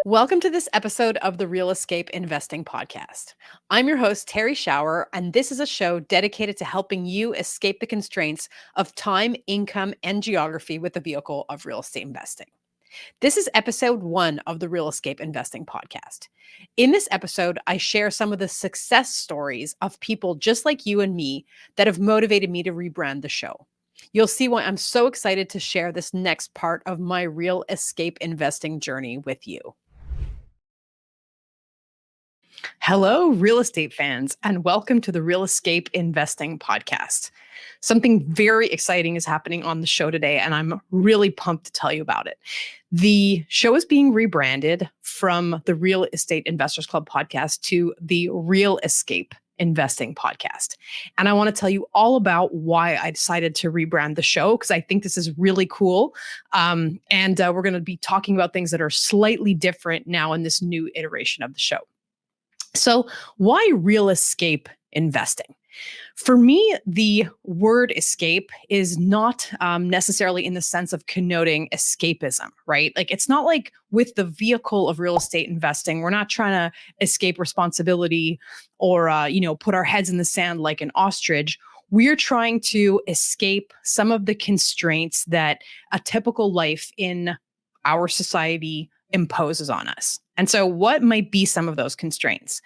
Welcome to this episode of the Real Escape Investing Podcast. I'm your host, Terry Shower, and this is a show dedicated to helping you escape the constraints of time, income, and geography with the vehicle of real estate investing. This is episode 1 of the Real Escape Investing Podcast. In this episode, I share some of the success stories of people just like you and me that have motivated me to rebrand the show. You'll see why I'm so excited to share this next part of my real escape investing journey with you. Hello, real estate fans, and welcome to the Real Escape Investing Podcast. Something very exciting is happening on the show today, and I'm really pumped to tell you about it. The show is being rebranded from the Real Estate Investors Club podcast to the Real Escape Investing Podcast. And I want to tell you all about why I decided to rebrand the show, because I think this is really cool. And we're going to be talking about things that are slightly different now in this new iteration of the show. So, why real escape investing? For me, the word escape is not necessarily in the sense of connoting escapism, right? Like, it's not like with the vehicle of real estate investing, we're not trying to escape responsibility or, put our heads in the sand like an ostrich. We're trying to escape some of the constraints that a typical life in our society imposes on us. And so what might be some of those constraints?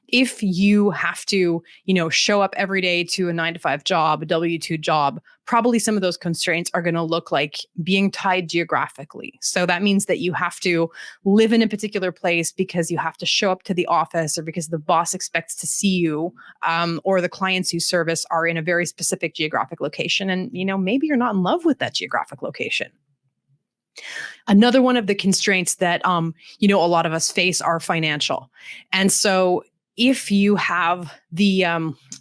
If you have to, show up every day to a 9-to-5 job, a W-2 job, probably some of those constraints are going to look like being tied geographically. So that means that you have to live in a particular place because you have to show up to the office or because the boss expects to see you, or the clients you service are in a very specific geographic location. And, maybe you're not in love with that geographic location. Another one of the constraints that, a lot of us face are financial. And so if you have the,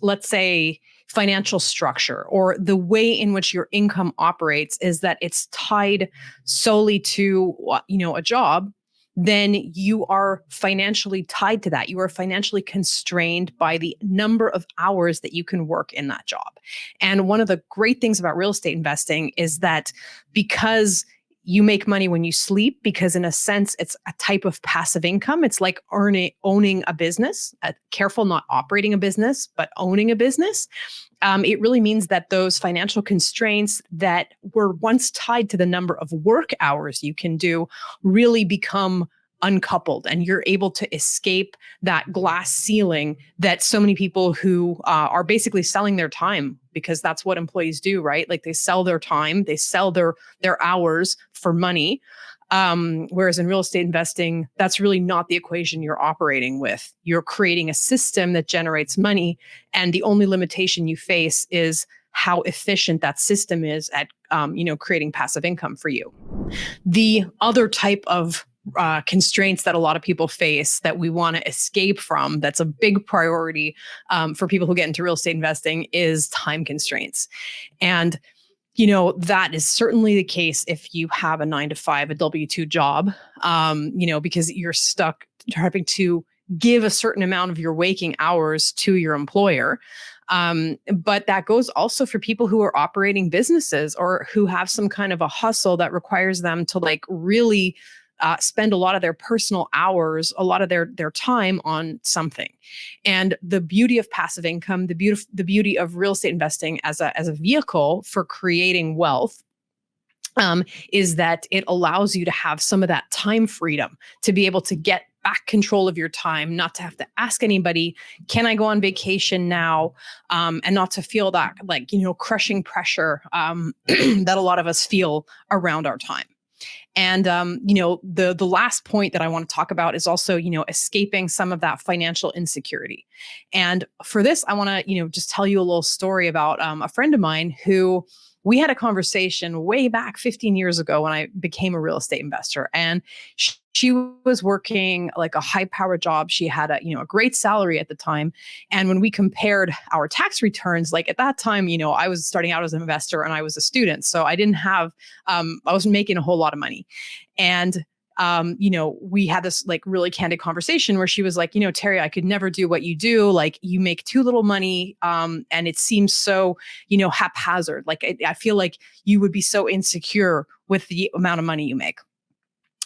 let's say, financial structure or the way in which your income operates is that it's tied solely to, a job, then you are financially tied to that. You are financially constrained by the number of hours that you can work in that job. And one of the great things about real estate investing is that because you make money when you sleep, because in a sense, it's a type of passive income. It's like owning a business, careful, not operating a business, but owning a business. It really means that those financial constraints that were once tied to the number of work hours you can do really become uncoupled, and you're able to escape that glass ceiling that so many people who are basically selling their time, because that's what employees do, right? Like, they sell their time, they sell their hours for money. Whereas in real estate investing, that's really not the equation you're operating with. You're creating a system that generates money, and the only limitation you face is how efficient that system is at creating passive income for you. The other type of constraints that a lot of people face that we want to escape from, that's a big priority for people who get into real estate investing, is time constraints. And that is certainly the case if you have a 9-to-5, a W-2 job, because you're stuck having to give a certain amount of your waking hours to your employer. But that goes also for people who are operating businesses or who have some kind of a hustle that requires them to really spend a lot of their personal hours, a lot of their time on something. And the beauty of passive income, the beauty of real estate investing as a vehicle for creating wealth, is that it allows you to have some of that time freedom to be able to get back control of your time, not to have to ask anybody, can I go on vacation now? And not to feel that crushing pressure that a lot of us feel around our time. And, the last point that I want to talk about is also, escaping some of that financial insecurity. And for this, I want to, just tell you a little story about a friend of mine who we had a conversation way back 15 years ago when I became a real estate investor. And she was working like a high power job. She had a great salary at the time. And when we compared our tax returns, like at that time, I was starting out as an investor and I was a student. So I didn't have, I wasn't making a whole lot of money. And we had this really candid conversation where she was like, Terry, I could never do what you do. Like, you make too little money. And it seems so, haphazard. Like, I feel like you would be so insecure with the amount of money you make.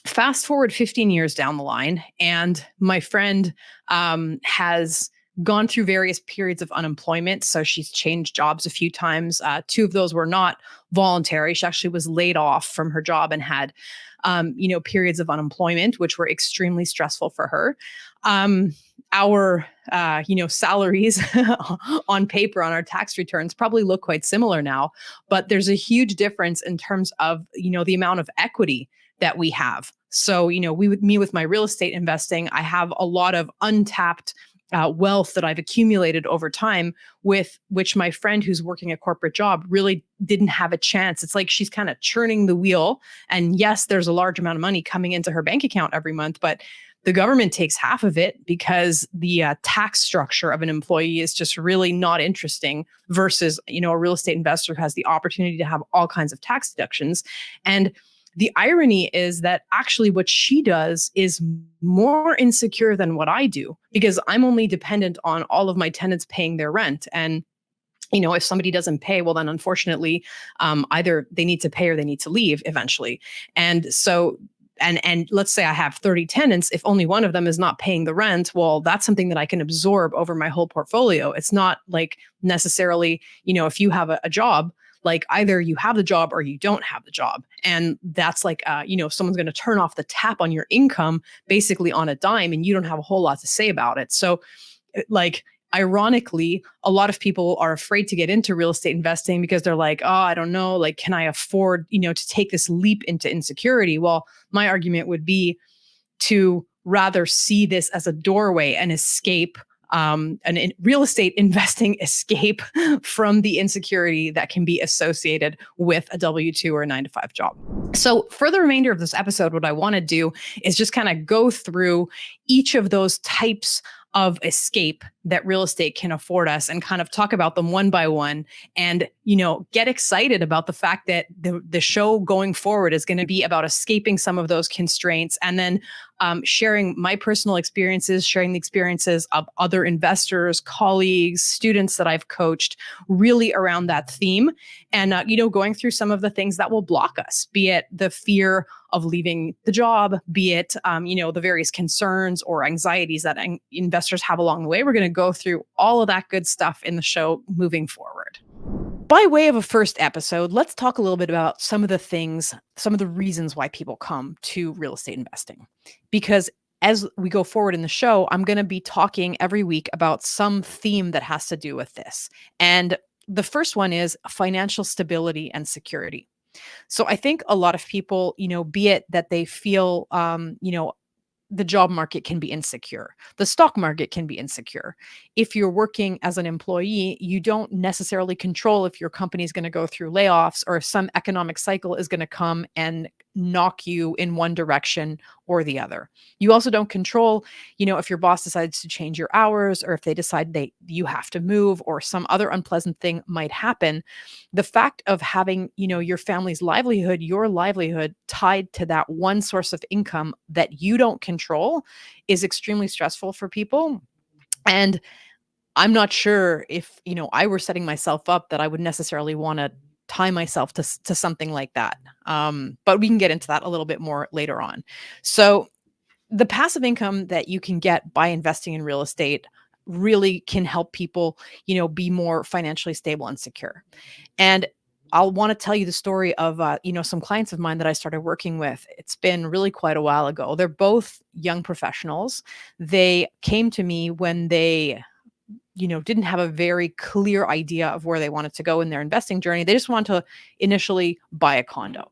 Fast forward 15 years down the line, and my friend has gone through various periods of unemployment. So she's changed jobs a few times. Two of those were not voluntary. She actually was laid off from her job and had, periods of unemployment, which were extremely stressful for her. Um, our, salaries on paper on our tax returns probably look quite similar now, but there's a huge difference in terms of, the amount of equity that we have. So, with my real estate investing, I have a lot of untapped wealth that I've accumulated over time, with which my friend who's working a corporate job really didn't have a chance. It's like she's kind of churning the wheel. And yes, there's a large amount of money coming into her bank account every month, but the government takes half of it because the tax structure of an employee is just really not interesting versus, a real estate investor who has the opportunity to have all kinds of tax deductions. And the irony is that actually what she does is more insecure than what I do, because I'm only dependent on all of my tenants paying their rent. And if somebody doesn't pay, well, then unfortunately, either they need to pay or they need to leave eventually. And so, and let's say I have 30 tenants. If only one of them is not paying the rent, well, that's something that I can absorb over my whole portfolio. It's not like necessarily, if you have a job, like either you have the job or you don't have the job. And that's like, if someone's going to turn off the tap on your income basically on a dime, and you don't have a whole lot to say about it. So, like, ironically, a lot of people are afraid to get into real estate investing because they're like, oh, I don't know, like, can I afford, to take this leap into insecurity? Well, my argument would be to rather see this as a doorway, an escape, real estate investing escape from the insecurity that can be associated with a W-2 or a 9 to 5 job. So for the remainder of this episode, what I want to do is just kind of go through each of those types of escape that real estate can afford us and kind of talk about them one by one, and get excited about the fact that the show going forward is going to be about escaping some of those constraints, and then sharing my personal experiences, sharing the experiences of other investors, colleagues, students that I've coached, really around that theme. And going through some of the things that will block us, be it the fear of leaving the job, be it the various concerns or anxieties that investors have along the way. We're going to go through all of that good stuff in the show moving forward. By way of a first episode, let's talk a little bit about some of the reasons why people come to real estate investing. Because as we go forward in the show, I'm going to be talking every week about some theme that has to do with this. And the first one is financial stability and security. So I think a lot of people, be it that they feel, the job market can be insecure. The stock market can be insecure. If you're working as an employee, you don't necessarily control if your company is going to go through layoffs or if some economic cycle is going to come and knock you in one direction or the other. You also don't control, if your boss decides to change your hours or if they decide you have to move or some other unpleasant thing might happen. The fact of having, your family's livelihood, your livelihood tied to that one source of income that you don't control is extremely stressful for people. And I'm not sure if, I were setting myself up that I would necessarily want to tie myself to something like that. But we can get into that a little bit more later on. So the passive income that you can get by investing in real estate really can help people, be more financially stable and secure. And I'll want to tell you the story of, some clients of mine that I started working with. It's been really quite a while ago. They're both young professionals. They came to me when they didn't have a very clear idea of where they wanted to go in their investing journey. They just wanted to initially buy a condo.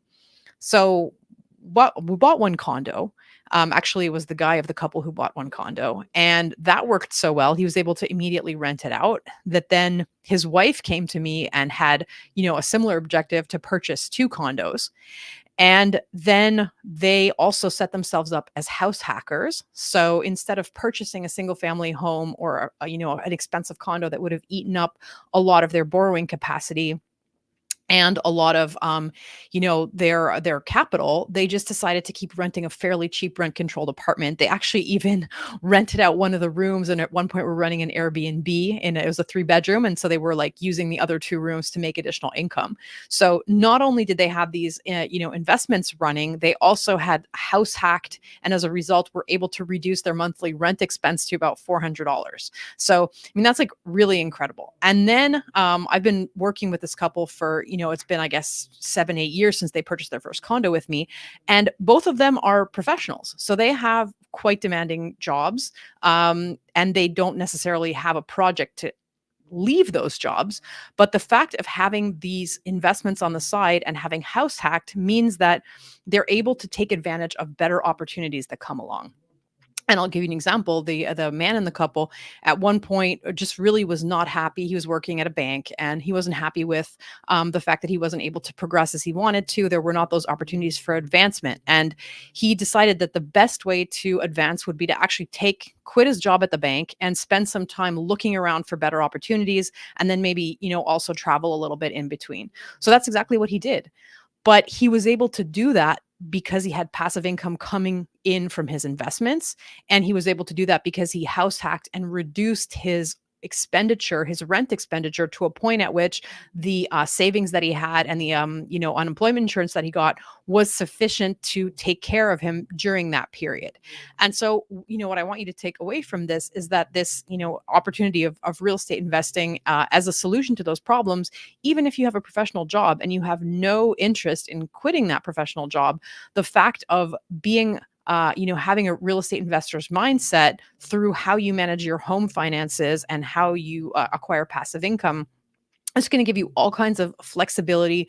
So we bought one condo. Actually, it was the guy of the couple who bought one condo, and that worked so well. He was able to immediately rent it out. That then his wife came to me and had, a similar objective to purchase 2 condos. And then they also set themselves up as house hackers. So instead of purchasing a single family home or, an expensive condo that would have eaten up a lot of their borrowing capacity, and a lot of their capital. They just decided to keep renting a fairly cheap rent controlled apartment. They actually even rented out one of the rooms, and at one point were running an Airbnb, and it was a 3 bedroom, and so they were like using the other 2 rooms to make additional income. So not only did they have these investments running, they also had house hacked, and as a result were able to reduce their monthly rent expense to about $400. So I mean, that's like really incredible. And then I've been working with this couple for, it's been, I guess, 7, 8 years since they purchased their first condo with me. And both of them are professionals. So they have quite demanding jobs, and they don't necessarily have a project to leave those jobs. But the fact of having these investments on the side and having house hacked means that they're able to take advantage of better opportunities that come along. And I'll give you an example. The man in the couple at one point just really was not happy. He was working at a bank, and he wasn't happy with the fact that he wasn't able to progress as he wanted to. There were not those opportunities for advancement, and he decided that the best way to advance would be to actually quit his job at the bank and spend some time looking around for better opportunities, and then maybe also travel a little bit in between. So that's exactly what he did. But he was able to do that because he had passive income coming in from his investments. And he was able to do that because he house hacked and reduced his rent expenditure, to a point at which the savings that he had and the unemployment insurance that he got was sufficient to take care of him during that period. And so, what I want you to take away from this is that this, opportunity of real estate investing as a solution to those problems, even if you have a professional job and you have no interest in quitting that professional job, the fact of being having a real estate investor's mindset through how you manage your home finances and how you acquire passive income, it's going to give you all kinds of flexibility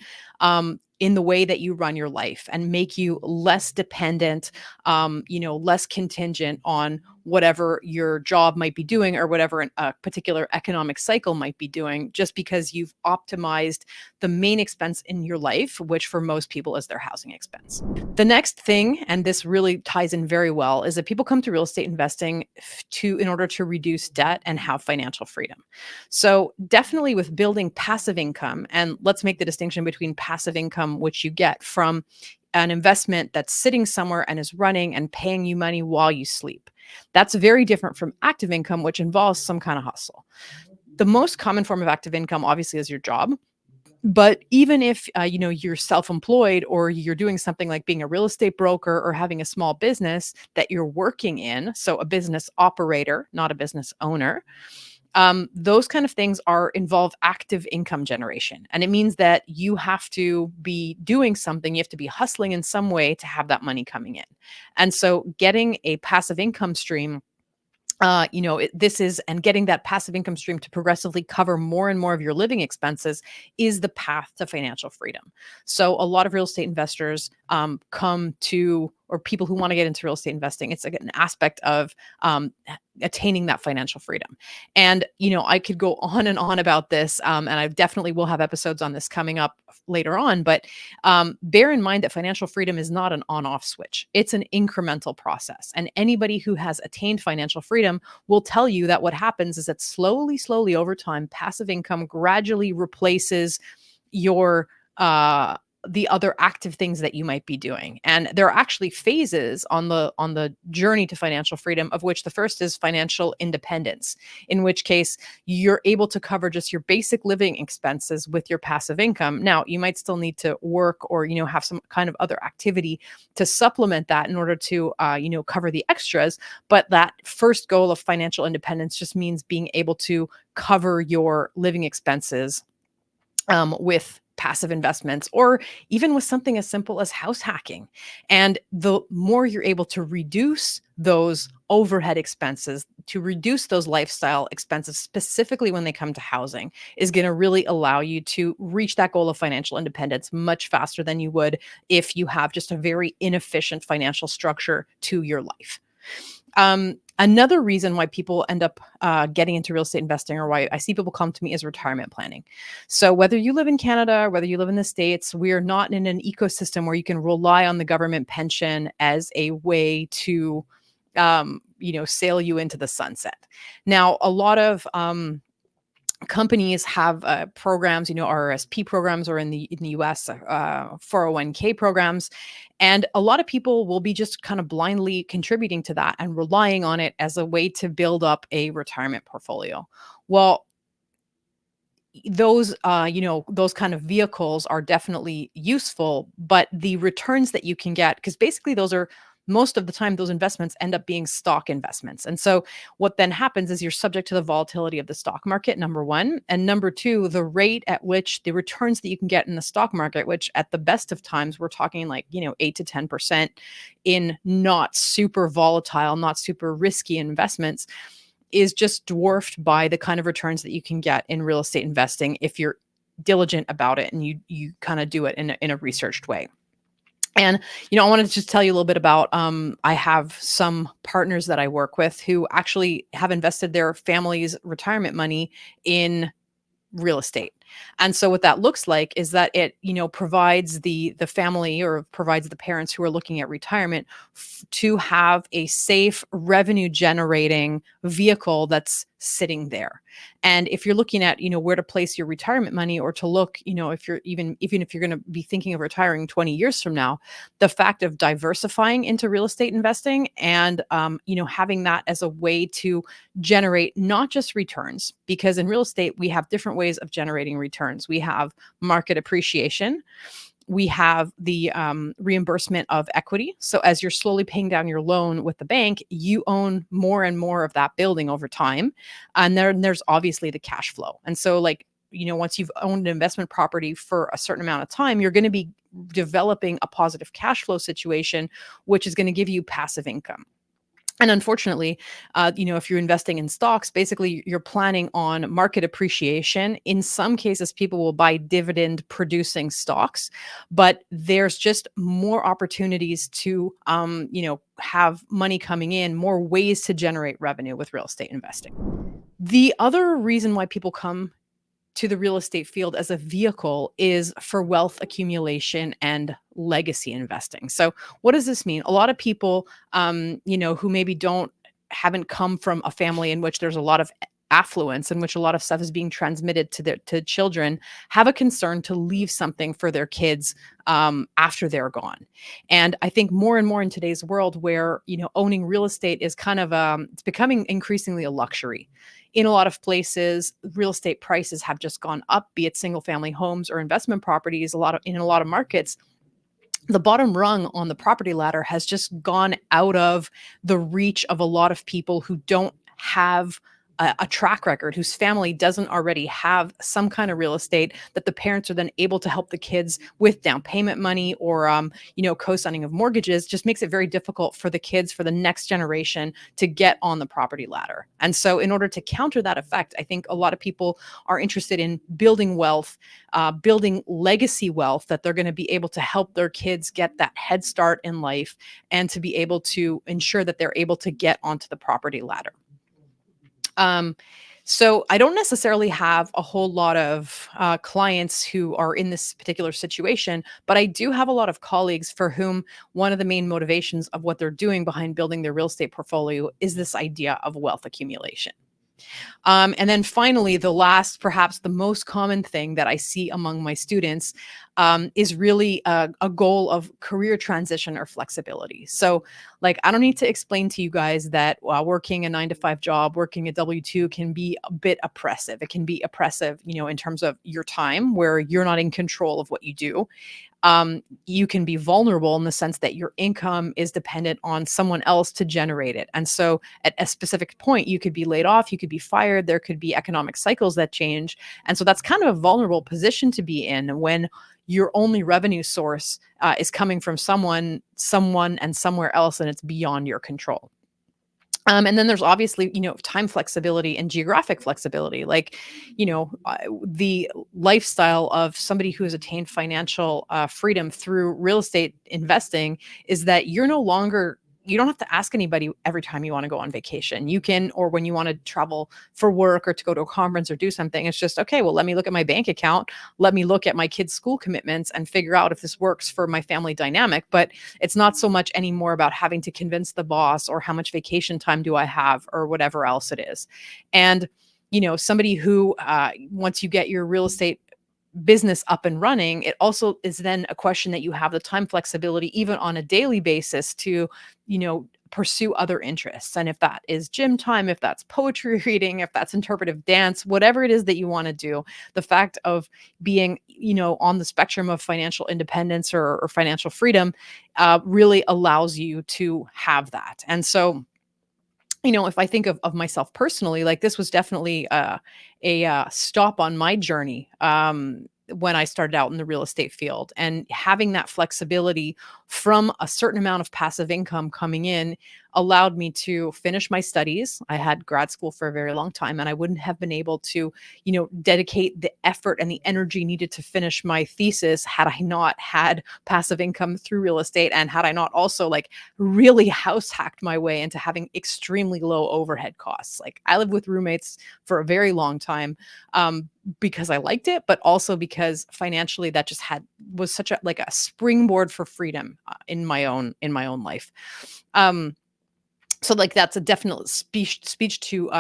in the way that you run your life, and make you less dependent, less contingent on whatever your job might be doing, or whatever a particular economic cycle might be doing, just because you've optimized the main expense in your life, which for most people is their housing expense. The next thing, and this really ties in very well, is that people come to real estate investing in order to reduce debt and have financial freedom. So definitely with building passive income, and let's make the distinction between passive income, which you get from an investment that's sitting somewhere and is running and paying you money while you sleep. That's very different from active income, which involves some kind of hustle. The most common form of active income, obviously, is your job. But even if you're self-employed, or you're doing something like being a real estate broker or having a small business that you're working in, so a business operator, not a business owner, those kind of things involve active income generation. And it means that you have to be doing something, you have to be hustling in some way to have that money coming in. And so getting a passive income stream, and getting that passive income stream to progressively cover more and more of your living expenses is the path to financial freedom. So a lot of real estate investors or people who want to get into real estate investing, it's like an aspect of attaining that financial freedom. And, I could go on and on about this, and I definitely will have episodes on this coming up later on, but bear in mind that financial freedom is not an on-off switch. It's an incremental process. And anybody who has attained financial freedom will tell you that what happens is that slowly over time, passive income gradually replaces your the other active things that you might be doing. And there are actually phases on the journey to financial freedom, of which the first is financial independence, in which case you're able to cover just your basic living expenses with your passive income. Now, you might still need to work, or have some kind of other activity to supplement that in order to cover the extras. But that first goal of financial independence just means being able to cover your living expenses with passive investments, or even with something as simple as house hacking. And the more you're able to reduce those overhead expenses, to reduce those lifestyle expenses, specifically when they come to housing, is going to really allow you to reach that goal of financial independence much faster than you would if you have just a very inefficient financial structure to your life. Another reason why people end up getting into real estate investing, or why I see people come to me, is retirement planning. So whether you live in Canada or whether you live in the States, we're not in an ecosystem where you can rely on the government pension as a way to, sail you into the sunset. Now, a lot of companies have programs, RRSP programs, or in the US, 401k programs, and a lot of people will be just kind of blindly contributing to that and relying on it as a way to build up a retirement portfolio. Well, those kind of vehicles are definitely useful, but the returns that you can get, because basically those are most of the time those investments end up being stock investments. And so what then happens is you're subject to the volatility of the stock market, number one. And number two, the rate at which the returns that you can get in the stock market, which at the best of times, we're talking like, 8 to 10% in not super volatile, not super risky investments, is just dwarfed by the kind of returns that you can get in real estate investing if you're diligent about it and you kind of do it in a researched way. And I wanted to just tell you a little bit about I have some partners that I work with who actually have invested their family's retirement money in real estate. And so what that looks like is that it, provides the family, or provides the parents who are looking at retirement, to have a safe revenue generating vehicle that's sitting there. And if you're looking at, where to place your retirement money, or to look, if you're even if you're going to be thinking of retiring 20 years from now, the fact of diversifying into real estate investing and having that as a way to generate not just returns, because in real estate we have different ways of generating returns. We have market appreciation. We have the reimbursement of equity. So as you're slowly paying down your loan with the bank, you own more and more of that building over time. And then there's obviously the cash flow. And so, like, once you've owned an investment property for a certain amount of time, you're going to be developing a positive cash flow situation, which is going to give you passive income. And unfortunately, if you're investing in stocks, basically you're planning on market appreciation. In some cases, people will buy dividend producing stocks, but there's just more opportunities to, have money coming in, more ways to generate revenue with real estate investing. The other reason why people come to the real estate field as a vehicle is for wealth accumulation and legacy investing. So what does this mean? A lot of people, who maybe haven't come from a family in which there's a lot of affluence, in which a lot of stuff is being transmitted to children, have a concern to leave something for their kids after they're gone. And I think more and more in today's world, where owning real estate is kind of it's becoming increasingly a luxury. In a lot of places, real estate prices have just gone up, be it single family homes or investment properties. In a lot of markets, the bottom rung on the property ladder has just gone out of the reach of a lot of people who don't have a track record, whose family doesn't already have some kind of real estate that the parents are then able to help the kids with down payment money, or co-signing of mortgages. Just makes it very difficult for the kids, for the next generation, to get on the property ladder. And so in order to counter that effect, I think a lot of people are interested in building wealth, building legacy wealth, that they're going to be able to help their kids get that head start in life, and to be able to ensure that they're able to get onto the property ladder. So I don't necessarily have a whole lot of clients who are in this particular situation, but I do have a lot of colleagues for whom one of the main motivations of what they're doing behind building their real estate portfolio is this idea of wealth accumulation. And then finally, the last, perhaps the most common thing that I see among my students is really a goal of career transition or flexibility. So, like, I don't need to explain to you guys that working a 9 to 5 job, working a W-2 can be a bit oppressive. It can be oppressive, in terms of your time, where you're not in control of what you do. You can be vulnerable in the sense that your income is dependent on someone else to generate it. And so at a specific point, you could be laid off, you could be fired, there could be economic cycles that change. And so that's kind of a vulnerable position to be in, when your only revenue source is coming from someone, and somewhere else, and it's beyond your control. And then there's obviously, time flexibility and geographic flexibility. Like, the lifestyle of somebody who has attained financial freedom through real estate investing is that you don't have to ask anybody every time you want to go on vacation. You can, or when you want to travel for work or to go to a conference or do something, it's just, okay, well, let me look at my bank account. Let me look at my kids' school commitments and figure out if this works for my family dynamic. But it's not so much anymore about having to convince the boss, or how much vacation time do I have, or whatever else it is. And somebody who, once you get your real estate business up and running, it also is then a question that you have the time flexibility, even on a daily basis, to, pursue other interests. And if that is gym time, if that's poetry reading, if that's interpretive dance, whatever it is that you want to do, the fact of being, on the spectrum of financial independence or financial freedom really allows you to have that. And so, if I think of myself personally, like this was definitely a stop on my journey when I started out in the real estate field, and having that flexibility from a certain amount of passive income coming in allowed me to finish my studies. I had grad school for a very long time, and I wouldn't have been able to, dedicate the effort and the energy needed to finish my thesis had I not had passive income through real estate, and had I not also like really house hacked my way into having extremely low overhead costs. Like I lived with roommates for a very long time, because I liked it, but also because financially that just was such a springboard for freedom in my own life. Um, so like that's a definite speech to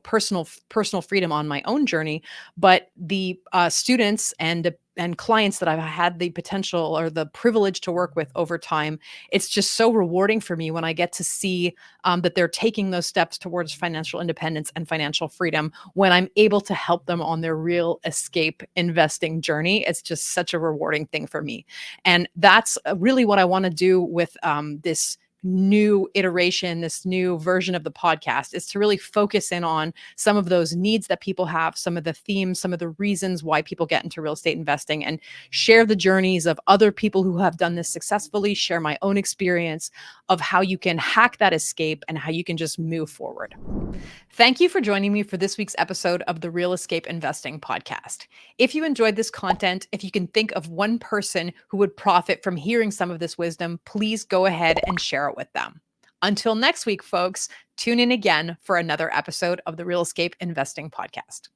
personal freedom on my own journey. But the students and clients that I've had the potential or the privilege to work with over time, it's just so rewarding for me when I get to see that they're taking those steps towards financial independence and financial freedom, when I'm able to help them on their real escape investing journey. It's just such a rewarding thing for me. And that's really what I want to do with this new iteration, this new version of the podcast, is to really focus in on some of those needs that people have, some of the themes, some of the reasons why people get into real estate investing, and share the journeys of other people who have done this successfully, share my own experience of how you can hack that escape and how you can just move forward. Thank you for joining me for this week's episode of the Real Escape Investing Podcast. If you enjoyed this content, if you can think of one person who would profit from hearing some of this wisdom, please go ahead and share it with them. Until next week, folks, tune in again for another episode of the Real Escape Investing Podcast.